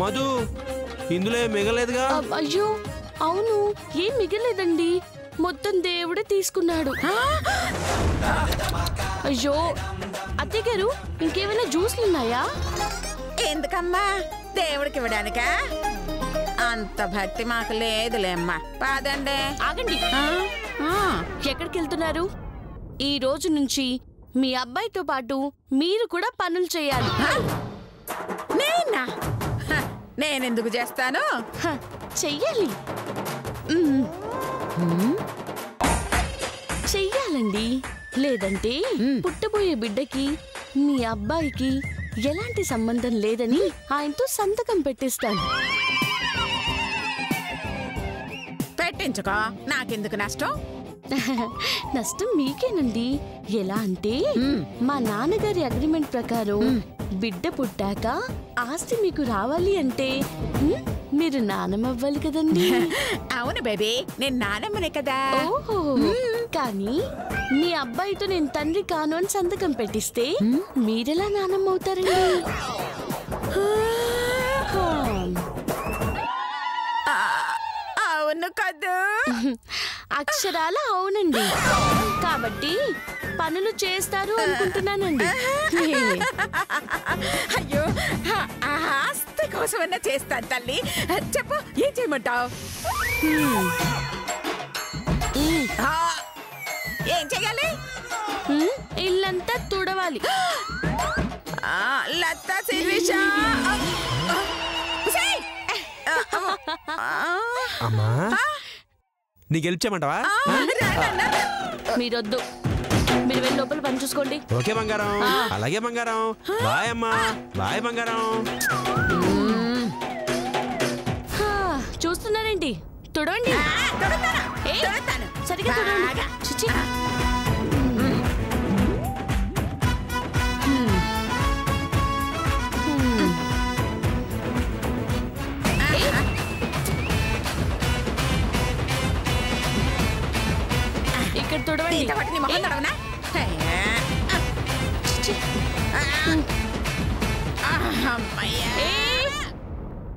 మధు ఇందులో మిగలేదుగా? అయ్యో అవును, ఏం మిగలేదండి, మొత్తం దేవుడే తీసుకున్నాడు. అయ్యో అత్తయ్య గారు, ఇంకేమైనా జ్యూస్లున్నాయా? ఎందుకమ్మా, దేవుడికి ఇవ్వడానికా? అంత భక్తి మాకు లేదులేమ్మా. పాదండి. ఆగండి, ఎక్కడికి వెళ్తున్నారు? ఈ రోజు నుంచి మీ అబ్బాయితో పాటు మీరు కూడా పనులు చేయాలి. నేనా? నేనెందుకు చేస్తాను? చెయ్యాలి, చెయ్యాలండి. లేదంటే పుట్టబోయే బిడ్డకి మీ అబ్బాయికి ఎలాంటి సంబంధం లేదని ఆయనతో సంతకం పెట్టిస్తాను. పెట్టించుకో, నాకెందుకు నష్టం? నష్టం మీకేనండి. ఎలా అంటే మా నాన్నగారి అగ్రిమెంట్ ప్రకారం బిడ్డ పుట్టాక ఆస్తి మీకు రావాలి అంటే మీరు నానమ్మవ్వాలి కదండి. అవును బేబీ, నేను నానమ్మనే కదా. ఓహో, కానీ మీ అబ్బాయితో నేను తండ్రి కాను అని సంతకం పెట్టిస్తే మీరెలా నానమ్మ అవుతారండి? అవును కదా. అక్షరాల అవునండి. కాబట్టి పనులు చేస్తారు అనుకుంటున్నానండి. అయ్యో, ఆస్తి కోసమన్నా చేస్తాను తల్లి. చెప్పు, ఏం చేయమంటావు? ఏం చెయ్యాలి? ఇల్లంతా తుడవాలి. లతా శిరీషా, అమ్మా నీ గెలిచామంటావా? మీరొద్దు, మీరు వెళ్ళి లోపల పని చూసుకోండి. ఓకే బంగారం, అలాగే బంగారం. బాయ్ అమ్మా, బాయ్ బంగారం. చూస్తున్నారేంటి? తుడండి, సరిగా తుడండి. చిచి, ఇక్కడ తుడవండి.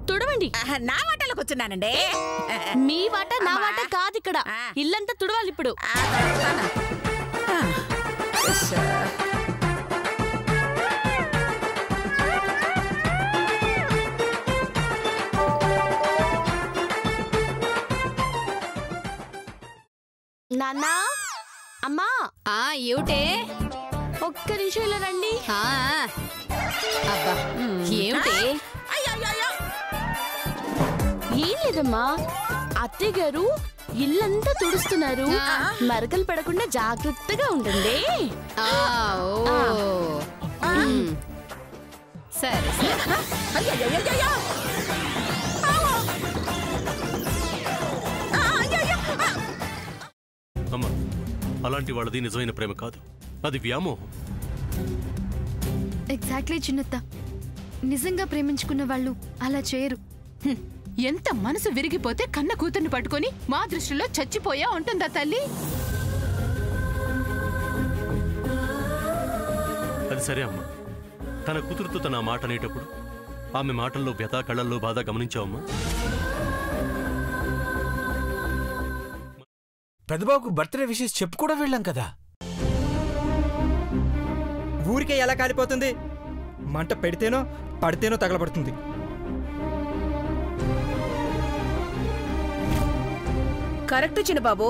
తుడవండి. నా వాటలోకి వచ్చున్నానండి. మీ వాట నా వాట కాదు, ఇక్కడ ఇల్లంతా తుడవాలి ఇప్పుడు. నాన్నా, అమ్మా. ఏమిటే? ఒక్క నిమిషం ఇలా రండి. అబ్బా, ఏమిటి? ఏం లేదమ్మా, అత్తయ్య గారు ఇల్లంతా తుడుస్తున్నారు. మరకలు పడకుండా జాగ్రత్తగా ఉండండి. సరే సరే. అమ్మా, అలాంటి వాళ్ళది నిజమైన ప్రేమ కాదు, అది వ్యామోహం. ఎగ్జాక్ట్లీ చిన్నత్త, నిజంగా ప్రేమించుకున్న వాళ్ళు అలా చేయరు. ఎంత మనసు విరిగిపోతే కన్న కూతుర్ని పట్టుకొని మా దృష్టిలో చచ్చిపోయా ఉంటుందా తల్లి? అది సరే అమ్మా, తన కూతురుతో తన మాట అనేటప్పుడు ఆమె మాటల్లో వ్యథ, కళ్ళల్లో బాధ గమనించావమ్మా? పెద్దబాబుకు బర్త్డే విషెస్ చెప్పు కూడా వెళ్ళాం కదా. ఊరికే ఎలా కాలిపోతుంది? మంట పెడితేనో పడితేనో తగలబడుతుంది. కరెక్ట్ చిన్నబాబు,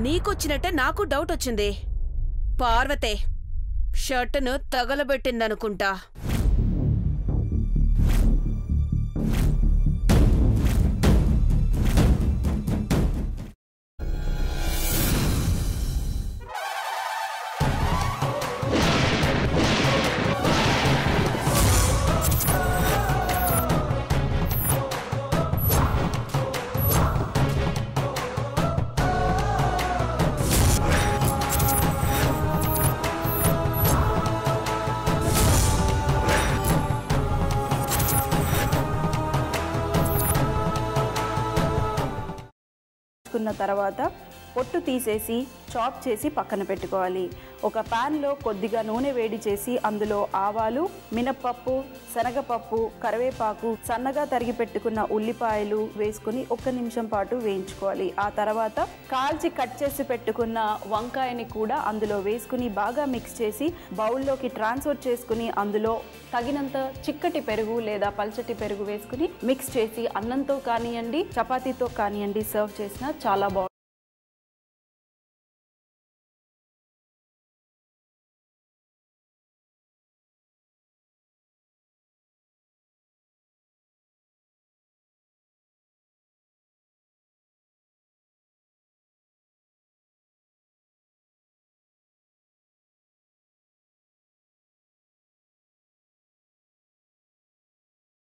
నీకొచ్చినట్టే నాకు డౌట్ వచ్చింది. పార్వతే షర్టును తగలబెట్టిందనుకుంటా. తర్వాత పొట్టు తీసేసి చాప్ చేసి పక్కన పెట్టుకోవాలి. ఒక ప్యాన్లో కొద్దిగా నూనె వేడి చేసి అందులో ఆవాలు, మినప్పప్పు, శనగపప్పు, కరివేపాకు, సన్నగా తరిగి పెట్టుకున్న ఉల్లిపాయలు వేసుకుని 1 నిమిషం పాటు వేయించుకోవాలి. ఆ తర్వాత కాల్చి కట్ చేసి పెట్టుకున్న వంకాయని కూడా అందులో వేసుకుని బాగా మిక్స్ చేసి బౌల్లోకి ట్రాన్స్ఫర్ చేసుకుని అందులో తగినంత చిక్కటి పెరుగు లేదా పల్చటి పెరుగు వేసుకుని మిక్స్ చేసి అన్నంతో కానివ్వండి, చపాతీతో కానివ్వండి సర్వ్ చేసినా చాలా బాగుంటుంది.